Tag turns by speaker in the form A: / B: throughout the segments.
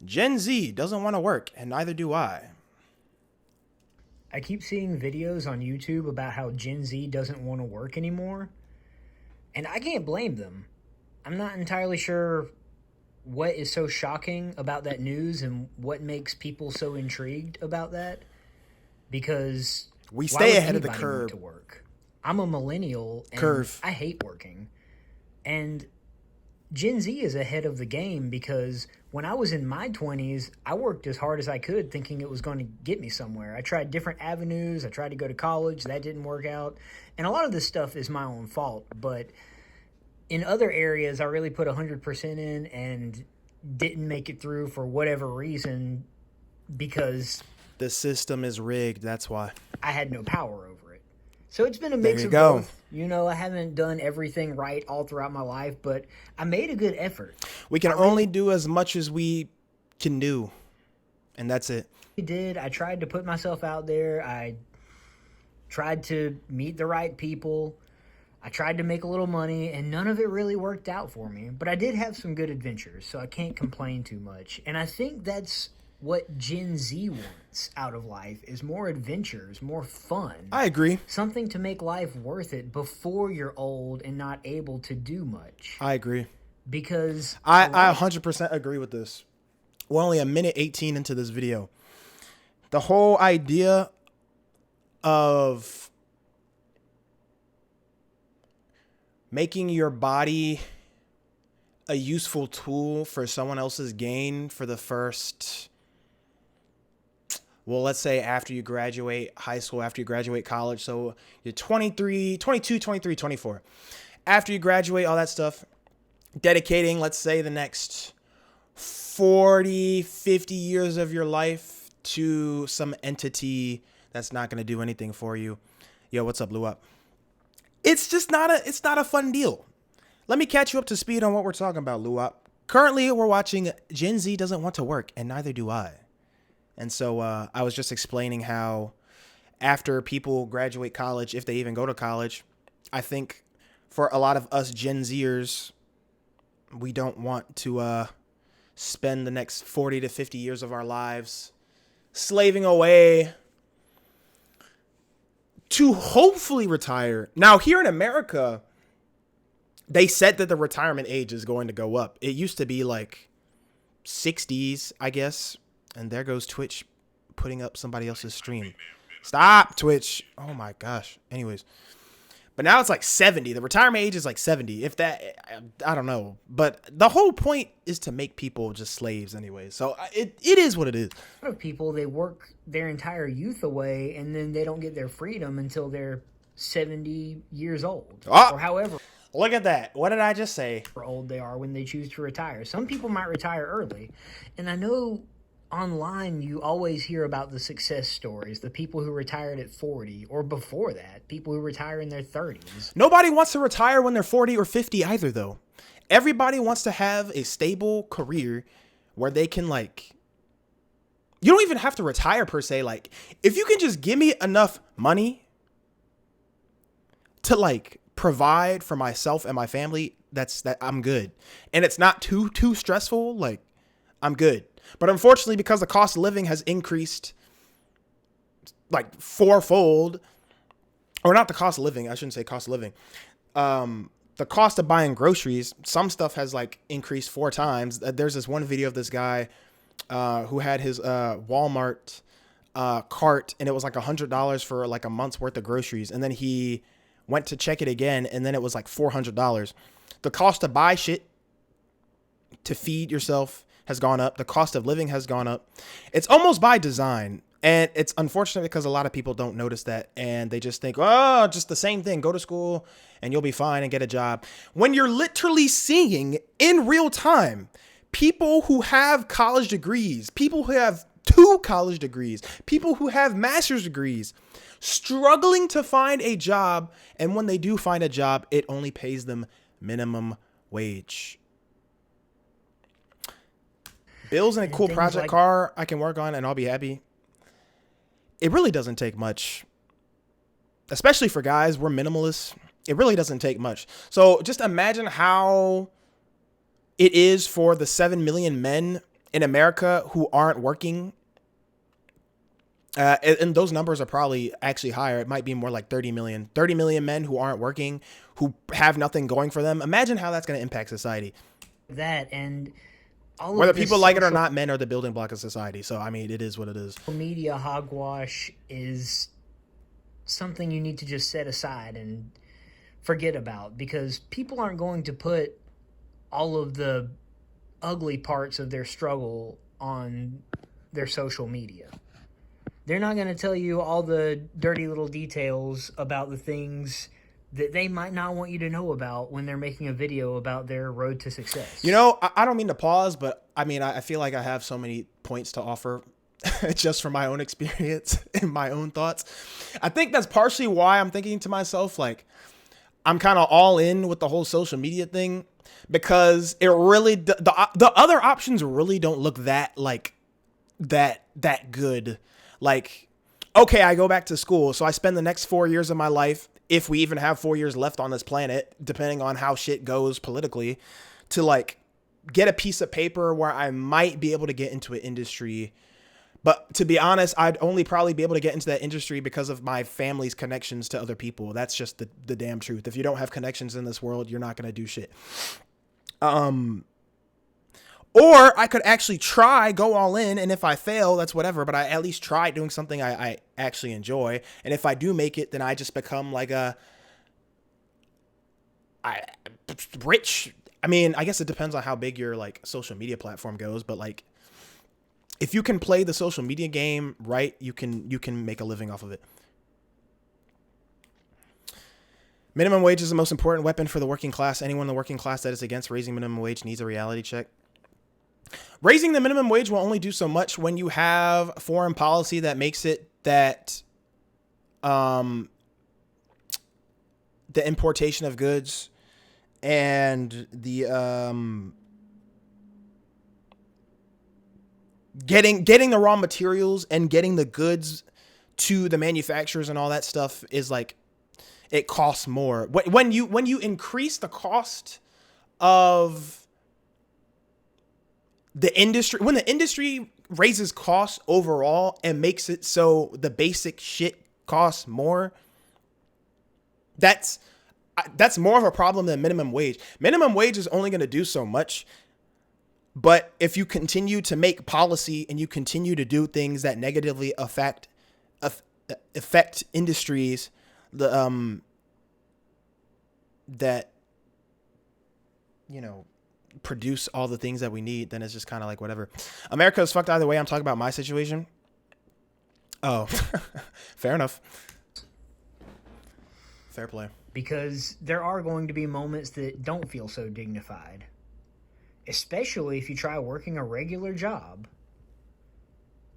A: Gen Z doesn't want to work, and neither do I.
B: I keep seeing videos on YouTube about how Gen Z doesn't want to work anymore, and I can't blame them. I'm not entirely sure what is so shocking about that news and what makes people so intrigued about that because
A: We
B: why
A: stay
B: would
A: ahead of the
B: anybody want
A: curve.
B: to work? I'm a millennial and
A: Curve.
B: I hate working. And Gen Z is ahead of the game because when I was in my 20s, I worked as hard as I could thinking it was going to get me somewhere. I tried different avenues. I tried to go to college. That didn't work out. And a lot of this stuff is my own fault. But in other areas, I really put 100% in and didn't make it through for whatever reason because
A: The system is rigged. That's why.
B: I had no power over it. So it's been a
A: There
B: mix
A: you
B: of
A: go.
B: both. You know, I haven't done everything right all throughout my life, but I made a good effort.
A: We can
B: I
A: only
B: really
A: do as much as we can do, and that's it.
B: did. I tried to put myself out there. I tried to meet the right people. I tried to make a little money, and none of it really worked out for me. But I did have some good adventures, so I can't complain too much. And I think that's what Gen Z wants out of life is more adventures, more fun.
A: I agree.
B: Something to make life worth it before you're old and not able to do much.
A: I agree.
B: Because
A: I 100% agree with this. We're only a minute 18 into this video. The whole idea of making your body a useful tool for someone else's gain for the first, well, let's say after you graduate high school, after you graduate college. So you're 23, 22, 23, 24. After you graduate, all that stuff, dedicating, let's say, the next 40, 50 years of your life to some entity that's not going to do anything for you. Yo, what's up, Blue Up? It's not a fun deal. Let me catch you up to speed on what we're talking about, Blue Up. Currently, we're watching Gen Z doesn't want to work, and neither do I. And so I was just explaining how after people graduate college, if they even go to college, I think for a lot of us Gen Zers, we don't want to spend the next 40 to 50 years of our lives slaving away to hopefully retire. Now, here in America, they said that the retirement age is going to go up. It used to be like 60s, I guess. And there goes Twitch putting up somebody else's stream. Stop, Twitch. Oh my gosh. Anyways. But now it's like 70. The retirement age is like 70. If that, I don't know. But the whole point is to make people just slaves anyway. So it is what it is.
B: a lot of people, they work their entire youth away and then they don't get their freedom until they're 70 years old or however
A: Look at that. What did I just say?
B: old they are when they choose to retire. Some people might retire early. And I know online you always hear about the success stories, the people who retired at 40 or before that, people who retire in their 30s.
A: Nobody wants to retire when they're 40 or 50 either, though. Everybody wants to have a stable career where they can, like, you don't even have to retire per se. Like, if you can just give me enough money to, like, provide for myself and my family, that I'm good. And it's not too stressful, like, I'm good. But unfortunately, because the cost of living has increased like fourfold, or not the cost of living, I shouldn't say cost of living. The cost of buying groceries, some stuff has like increased 4 times. There's this one video of this guy who had his Walmart cart, and it was like $100 for like a month's worth of groceries. And then he went to check it again, and then it was like $400. The cost to buy shit to feed yourself has gone up. The cost of living has gone up. It's almost by design. And it's unfortunate because a lot of people don't notice that. And they just think, oh, just the same thing. Go to school and you'll be fine and get a job. When you're literally seeing in real time people who have college degrees, people who have 2 college degrees, people who have master's degrees, struggling to find a job. And when they do find a job, it only pays them minimum wage. Bills and a cool project car I can work on and I'll be happy. It really doesn't take much, especially for guys. We're minimalists. It really doesn't take much. So just imagine how it is for the 7 million men in America who aren't working, and those numbers are probably actually higher. It might be more like 30 million men who aren't working, who have nothing going for them. Imagine how that's going to impact society.
B: That and all
A: Whether
B: of this
A: people like it or
B: social
A: not, men are the building block of society. So, I mean, it is what it is.
B: media hogwash is something you need to just set aside and forget about, because people aren't going to put all of the ugly parts of their struggle on their social media. They're not going to tell you all the dirty little details about the things that they might not want you to know about when they're making a video about their road to success.
A: You know, I don't mean to pause, but I mean, I feel like I have so many points to offer just from my own experience and my own thoughts. I think that's partially why I'm thinking to myself, like, I'm kind of all in with the whole social media thing, because it really, the other options really don't look that like that good. Like, okay, I go back to school, so I spend the next 4 years of my life, if we even have 4 years left on this planet, depending on how shit goes politically, to like get a piece of paper where I might be able to get into an industry. But to be honest, I'd only probably be able to get into that industry because of my family's connections to other people. That's just the damn truth. If you don't have connections in this world, you're not going to do shit. Or I could actually try, go all in, and if I fail, that's whatever. But I at least try doing something I actually enjoy. And if I do make it, then I just become like rich. I mean, I guess it depends on how big your like social media platform goes. But like, if you can play the social media game right, you can make a living off of it. Minimum wage is the most important weapon for the working class. Anyone in the working class that is against raising minimum wage needs a reality check. Raising the minimum wage will only do so much when you have foreign policy that makes it that the importation of goods and the getting the raw materials and getting the goods to the manufacturers and all that stuff is like, it costs more. When you increase the cost of the industry, when the industry raises costs overall and makes it so the basic shit costs more, that's more of a problem than minimum wage. Minimum wage is only going to do so much. But if you continue to make policy and you continue to do things that negatively affect industries, that, you know, produce all the things that we need, then it's just kind of like whatever. America is fucked either way. I'm talking about my situation. Oh, fair enough. Fair play.
B: Because there are going to be moments that don't feel so dignified, especially if you try working a regular job.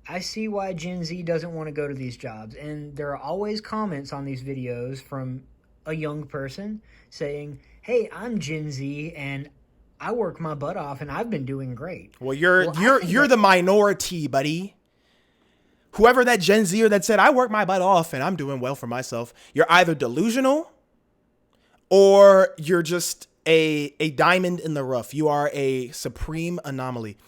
B: I see why Gen Z doesn't want to go to these jobs, and there are always comments on these videos from a young person saying, "Hey, I'm Gen Z and I work my butt off and I've been doing great."
A: Well, you're the minority, buddy. Whoever that Gen Zer that said I work my butt off and I'm doing well for myself, you're either delusional or you're just a diamond in the rough. You are a supreme anomaly.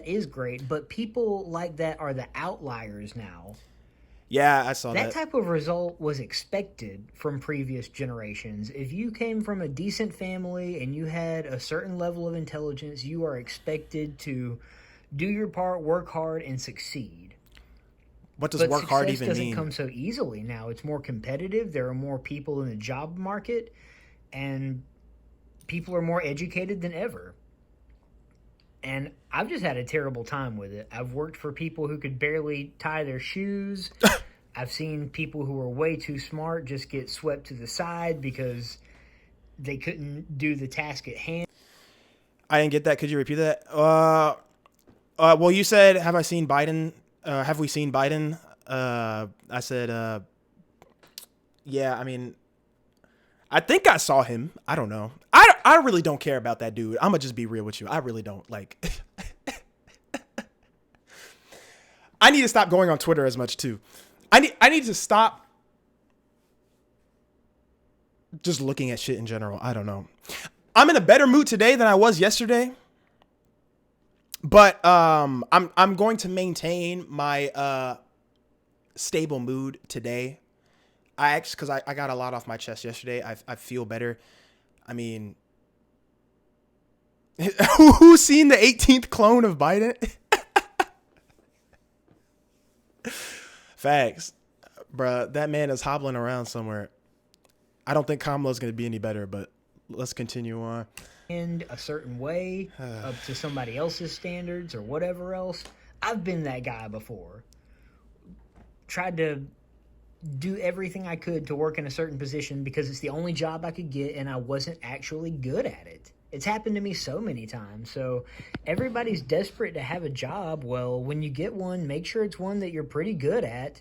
B: Is great, but people like that are the outliers now.
A: Yeah, I saw that.
B: That type of result was expected from previous generations. If you came from a decent family and you had a certain level of intelligence, you are expected to do your part, work hard, and succeed.
A: What does work hard even mean?
B: Success doesn't come so easily now. It's more competitive. There are more people in the job market, and people are more educated than ever. And I've just had a terrible time with it. I've worked for people who could barely tie their shoes. I've seen people who are way too smart just get swept to the side because they couldn't do the task at hand.
A: I didn't get that. Could you repeat that? Well, you said, have I seen Biden? Have we seen Biden? I said, yeah, I mean, I think I saw him. I don't know. I really don't care about that dude. I'm going to just be real with you. I really don't. Like, I need to stop going on Twitter as much too. I need to stop just looking at shit in general. I don't know. I'm in a better mood today than I was yesterday. But I'm going to maintain my stable mood today. I actually, because I got a lot off my chest yesterday. I feel better. I mean, who's seen the 18th clone of Biden? Facts, bruh. That man is hobbling around somewhere. I don't think Kamala's going to be any better, but let's continue on.
B: A certain way up to somebody else's standards or whatever else. I've been that guy before. Tried to do everything I could to work in a certain position because it's the only job I could get and I wasn't actually good at it. It's happened to me so many times. So everybody's desperate to have a job. Well, when you get one, make sure it's one that you're pretty good at.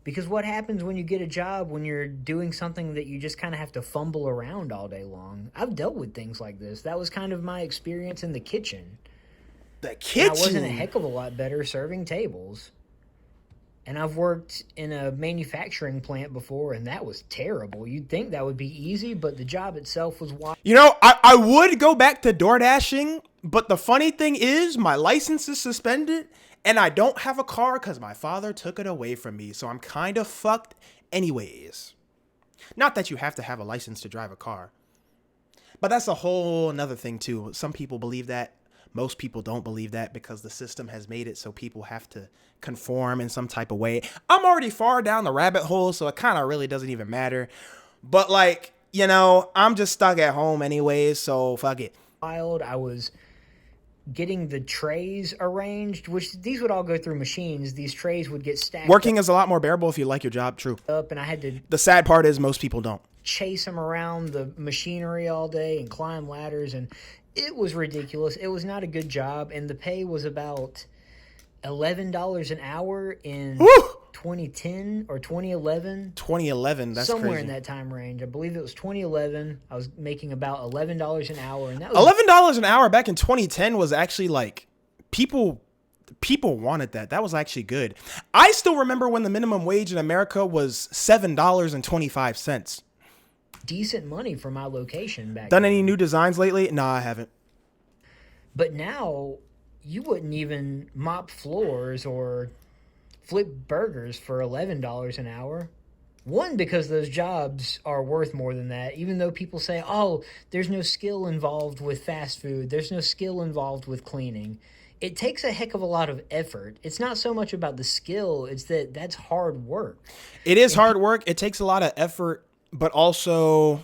B: Because what happens when you get a job when you're doing something that you just kind of have to fumble around all day long? I've dealt with things like this. That was kind of my experience in the kitchen.
A: The
B: And
A: kitchen?
B: I wasn't a heck of a lot better serving tables. And I've worked in a manufacturing plant before, and that was terrible. You'd think that would be easy, but the job itself was wild.
A: You know, I would go back to door dashing, but the funny thing is my license is suspended and I don't have a car because my father took it away from me. So I'm kind of fucked anyways. Not that you have to have a license to drive a car, but that's a whole another thing too. Some people believe that. Most people don't believe that because the system has made it so people have to conform in some type of way. I'm already far down the rabbit hole, so it kind of really doesn't even matter. But like, you know, I'm just stuck at home anyways, so fuck it.
B: I was getting the trays arranged, which these would all go through machines. These trays would get stacked
A: Working is a lot more bearable if you like your job, true.
B: up, and I had to
A: The sad part is most people don't.
B: chase them around the machinery all day and climb ladders, and it was ridiculous. It was not a good job, and the pay was about $11 an hour in
A: Woo!
B: 2010 or 2011.
A: 2011, that's
B: Somewhere
A: crazy.
B: in that time range. I believe it was 2011. I was making about $11 an hour, and that was
A: $11 an hour back in 2010 was actually like people wanted that. That was actually good. I still remember when the minimum wage in America was $7.25.
B: decent money for my location back
A: Done
B: then.
A: any new designs lately? Nah, I haven't.
B: But now you wouldn't even mop floors or flip burgers for $11 an hour. One, because those jobs are worth more than that, even though people say, oh, there's no skill involved with fast food, there's no skill involved with cleaning. It takes a heck of a lot of effort. It's not so much about the skill, it's that that's hard work.
A: It is hard work. It takes a lot of effort, but also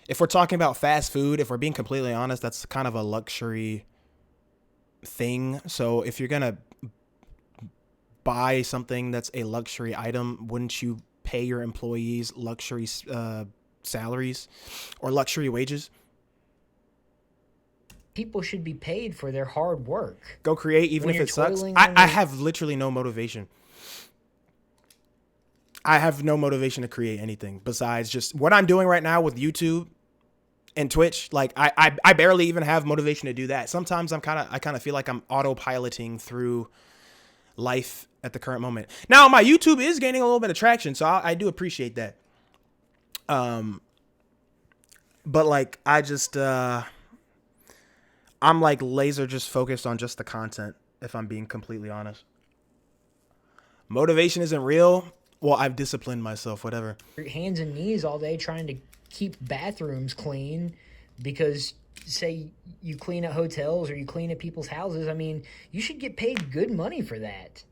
A: if we're talking about fast food, if we're being completely honest, that's kind of a luxury thing. So if you're going to buy something that's a luxury item, wouldn't you pay your employees luxury salaries or luxury wages?
B: People should be paid for their hard work.
A: Go create, even
B: When
A: if
B: you're
A: it sucks.
B: toiling
A: I
B: under-
A: have literally no motivation. I have no motivation to create anything besides just what I'm doing right now with YouTube and Twitch. Like I barely even have motivation to do that. Sometimes I kind of feel like I'm autopiloting through life at the current moment. Now my YouTube is gaining a little bit of traction, so I do appreciate that. But like I'm like laser just focused on just the content, if I'm being completely honest. Motivation isn't real. Well, I've disciplined myself, whatever.
B: Your hands and knees all day trying to keep bathrooms clean because, say, you clean at hotels or you clean at people's houses. I mean, you should get paid good money for that.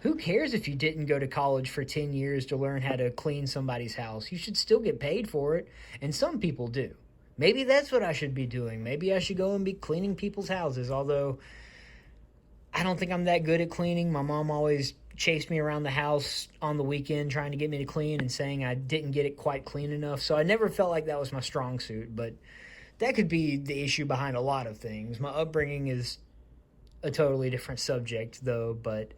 B: Who cares if you didn't go to college for 10 years to learn how to clean somebody's house? You should still get paid for it, and some people do. Maybe that's what I should be doing. Maybe I should go and be cleaning people's houses, although I don't think I'm that good at cleaning. My mom always chased me around the house on the weekend trying to get me to clean and saying I didn't get it quite clean enough. So I never felt like that was my strong suit, but that could be the issue behind a lot of things. My upbringing is a totally different subject, though, but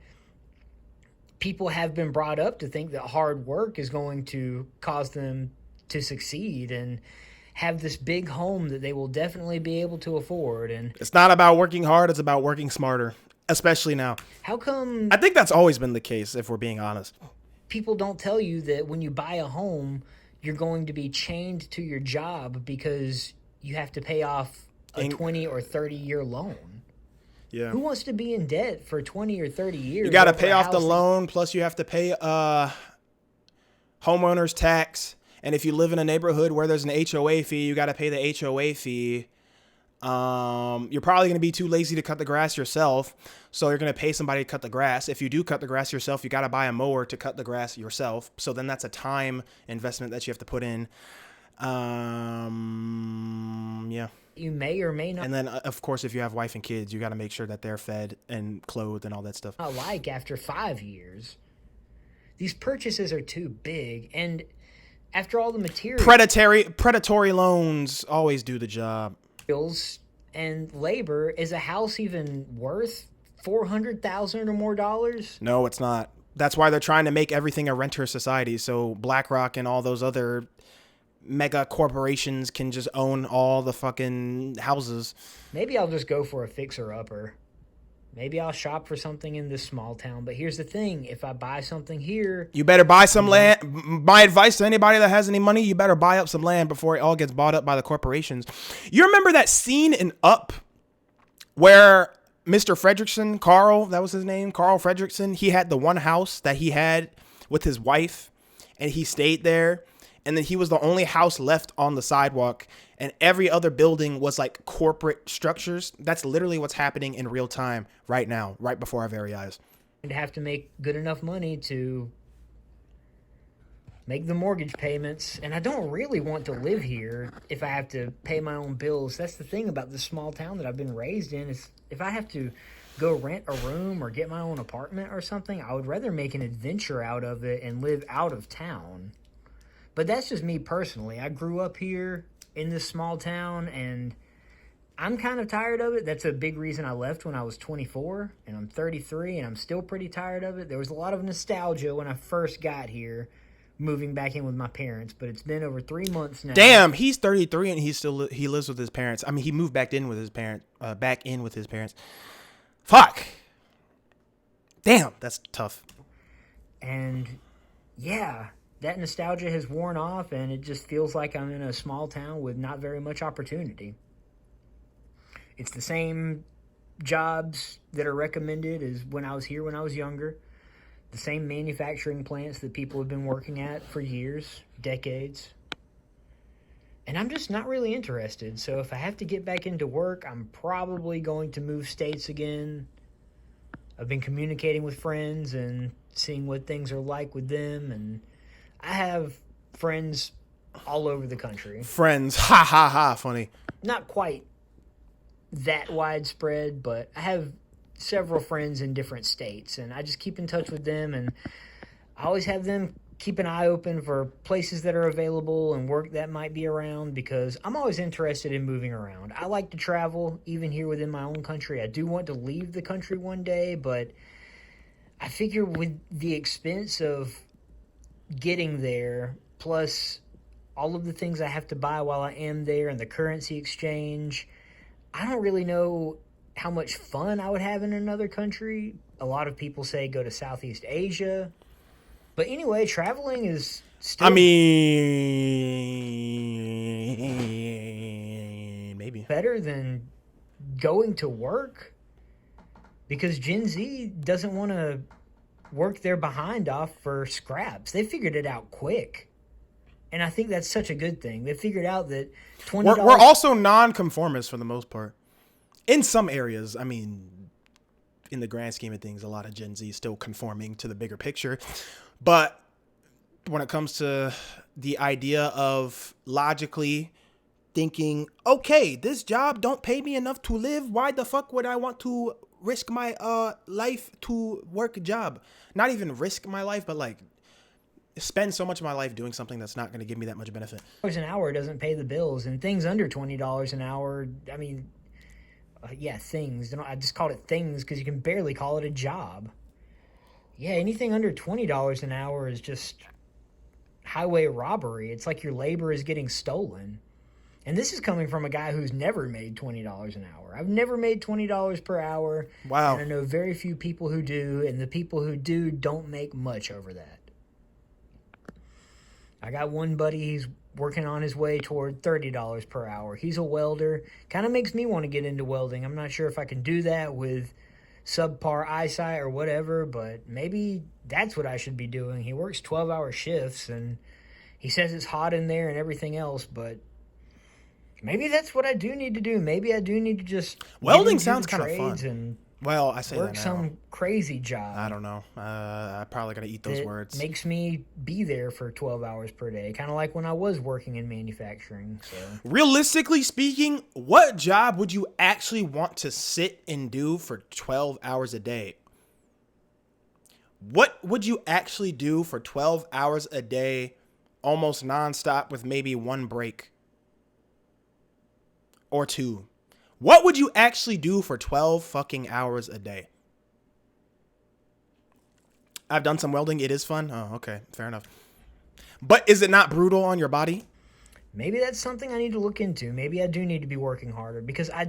B: people have been brought up to think that hard work is going to cause them to succeed and have this big home that they will definitely be able to afford. And
A: It's not about working hard, it's about working smarter, especially now.
B: how come
A: I think that's always been the case, if we're being honest.
B: people don't tell you that when you buy a home, you're going to be chained to your job because you have to pay off a 20 or 30 year loan?
A: Yeah.
B: Who wants to be in debt for 20 or 30 years?
A: You got to
B: over
A: pay
B: a
A: off the
B: house that-
A: loan, plus you have to pay homeowner's tax. And if you live in a neighborhood where there's an HOA fee, you got to pay the HOA fee. You're probably going to be too lazy to cut the grass yourself, so you're going to pay somebody to cut the grass. If you do cut the grass yourself, you got to buy a mower to cut the grass yourself. So then that's a time investment that you have to put in. Yeah.
B: You may or may
A: And then, of course, if you have wife and kids, you got to make sure that they're fed and clothed and all that stuff.
B: not like after 5 years. These purchases are too big, and after all the
A: Predatory loans always do the job.
B: materials and labor, is a house even worth $400,000 or more dollars?
A: No, it's not. That's why they're trying to make everything a renter society. So BlackRock and all those other mega corporations can just own all the fucking houses.
B: Maybe I'll just go for a fixer-upper. Maybe I'll shop for something in this small town. But here's the thing. If I buy something here...
A: You better buy some land. My advice to anybody that has any money, you better buy up some land before it all gets bought up by the corporations. You remember that scene in Up where Mr. Fredrickson, Carl, that was his name, Carl Fredrickson, he had the one house that he had with his wife, and he stayed there. And then he was the only house left on the sidewalk, and every other building was like corporate structures. That's literally what's happening in real time right now, right before our very eyes.
B: I'd have to make good enough money to make the mortgage payments, and I don't really want to live here if I have to pay my own bills. That's the thing about this small town that I've been raised in, is if I have to go rent a room or get my own apartment or something, I would rather make an adventure out of it and live out of town. But that's just me personally. I grew up here in this small town, and I'm kind of tired of it. That's a big reason I left when I was 24, and I'm 33, and I'm still pretty tired of it. There was a lot of nostalgia when I first got here, moving back in with my parents, but it's been over 3 months now.
A: Damn, he's 33 and he lives with his parents. I mean, he moved back in with his parents. Fuck. Damn, that's tough.
B: And yeah, that nostalgia has worn off, and it just feels like I'm in a small town with not very much opportunity. It's the same jobs that are recommended as when I was here when I was younger. The same manufacturing plants that people have been working at for years, decades. And I'm just not really interested. So if I have to get back into work, I'm probably going to move states again. I've been communicating with friends and seeing what things are like with them, and I have friends all over the country.
A: Friends, ha ha ha, funny.
B: Not quite that widespread, but I have several friends in different states, and I just keep in touch with them, and I always have them keep an eye open for places that are available and work that might be around, because I'm always interested in moving around. I like to travel, even here within my own country. I do want to leave the country one day, but I figure with the expense of getting there, plus all of the things I have to buy while I am there and the currency exchange, I don't really know how much fun I would have in another country. A lot of people say go to Southeast Asia. But anyway, traveling is still...
A: I mean, maybe.
B: better than going to work, because Gen Z doesn't want to work their behind off for scraps. They figured it out quick. And I think that's such a good thing. They figured out that $20...
A: We're also non-conformists for the most part. In some areas, I mean, in the grand scheme of things, a lot of Gen Z is still conforming to the bigger picture. But when it comes to the idea of logically thinking, okay, this job don't pay me enough to live, why the fuck would I want to risk my life to work a job? Not even risk my life, but like spend so much of my life doing something that's not going to give me that much benefit.
B: $20 an hour doesn't pay the bills, and things under $20 an hour, I mean, things. I just called it things because you can barely call it a job. Yeah, anything under $20 an hour is just highway robbery. It's like your labor is getting stolen. And this is coming from a guy who's never made $20 an hour. I've never made $20 per hour.
A: Wow.
B: And I know very few people who do, and the people who do don't make much over that. I got one buddy, he's working on his way toward $30 per hour. He's a welder. Kind of makes me want to get into welding. I'm not sure if I can do that with subpar eyesight or whatever, but maybe that's what I should be doing. He works 12-hour shifts, and he says it's hot in there and everything else, but maybe that's what I do need to do. Maybe I do need to just
A: welding sounds kind of fun.
B: And
A: well, I say
B: work
A: that now.
B: some crazy job.
A: I don't know. I probably gotta eat those words.
B: Makes me be there for 12 hours per day, kind of like when I was working in manufacturing. So,
A: realistically speaking, what job would you actually want to sit and do for 12 hours a day? What would you actually do for 12 hours a day, almost nonstop, with maybe one break or two? What would you actually do for 12 fucking hours a day? I've done some welding. It is fun. Oh, okay. Fair enough. But is it not brutal on your body?
B: Maybe that's something I need to look into. Maybe I do need to be working harder because I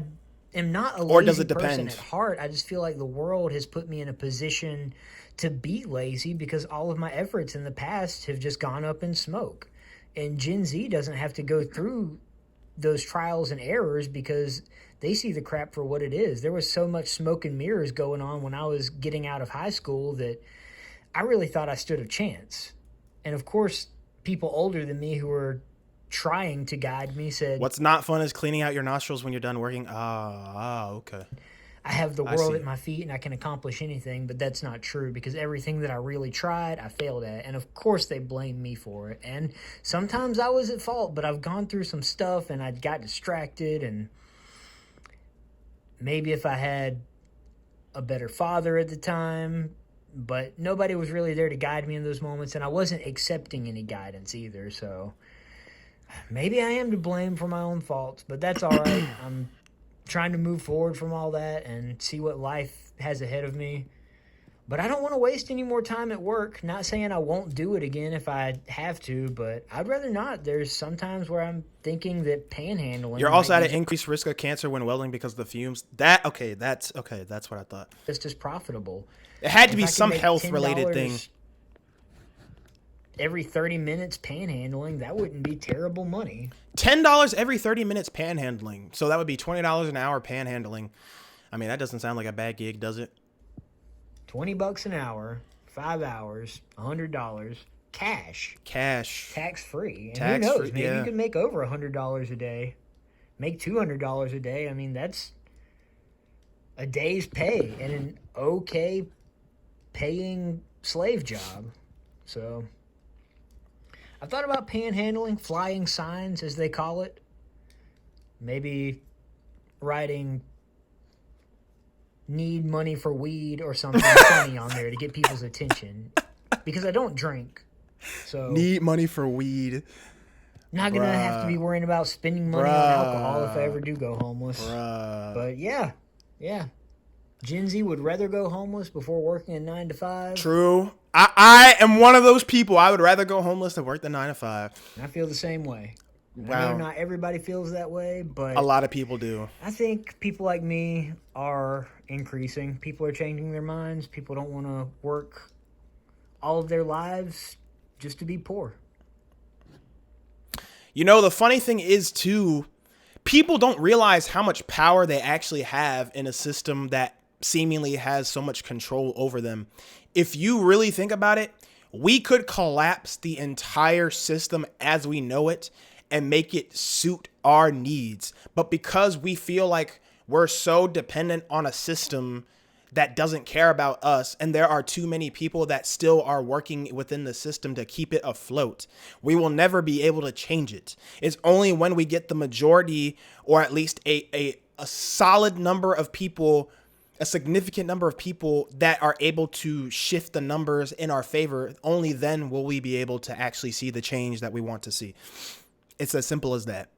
B: am not a
A: Or does
B: lazy
A: it depend?
B: person at heart. I just feel like the world has put me in a position to be lazy because all of my efforts in the past have just gone up in smoke. And Gen Z doesn't have to go through those trials and errors because they see the crap for what it is. There was so much smoke and mirrors going on when I was getting out of high school that I really thought I stood a chance. And of course, people older than me who were trying to guide me said,
A: what's not fun is cleaning out your nostrils when you're done working. Okay.
B: I have the world at my feet and I can accomplish anything, but that's not true because everything that I really tried, I failed at. And of course they blame me for it. And sometimes I was at fault, but I've gone through some stuff and I got distracted, and maybe if I had a better father at the time, but nobody was really there to guide me in those moments, and I wasn't accepting any guidance either. So maybe I am to blame for my own faults, but that's all right. I'm trying to move forward from all that and see what life has ahead of me. But I don't want to waste any more time at work. Not saying I won't do it again if I have to, but I'd rather not. There's sometimes where I'm thinking that panhandling.
A: You're also at an increased risk of cancer when welding because of the fumes. That's what I thought.
B: It's just profitable.
A: It had to be some health related thing.
B: Every 30 minutes panhandling, that wouldn't be terrible money.
A: $10 every 30 minutes panhandling. So that would be $20 an hour panhandling. I mean, that doesn't sound like a bad gig, does it?
B: $20 an hour, 5 hours, $100, cash, tax free. And who knows? Maybe you could make over $100 a day, make $200 a day. I mean, that's a day's pay and an okay paying slave job. So I thought about panhandling, flying signs as they call it. Maybe writing "need money for weed" or something funny on there to get people's attention, because I don't drink. So
A: need money for weed.
B: Not gonna have to be worrying about spending money on alcohol if I ever do go homeless. But yeah. Gen Z would rather go homeless before working a 9 to 5.
A: True. I am one of those people. I would rather go homeless than work the 9 to 5.
B: I feel the same way.
A: Wow.
B: I know not everybody feels that way, but
A: a lot of people do.
B: I think people like me are increasing. People are changing their minds. People don't want to work all of their lives just to be poor.
A: You know, the funny thing is, too, people don't realize how much power they actually have in a system that seemingly has so much control over them. If you really think about it, we could collapse the entire system as we know it and make it suit our needs. But because we feel like we're so dependent on a system that doesn't care about us, and there are too many people that still are working within the system to keep it afloat, we will never be able to change it. It's only when we get the majority, or at least a solid number of people, a significant number of people that are able to shift the numbers in our favor, only then will we be able to actually see the change that we want to see. It's as simple as that.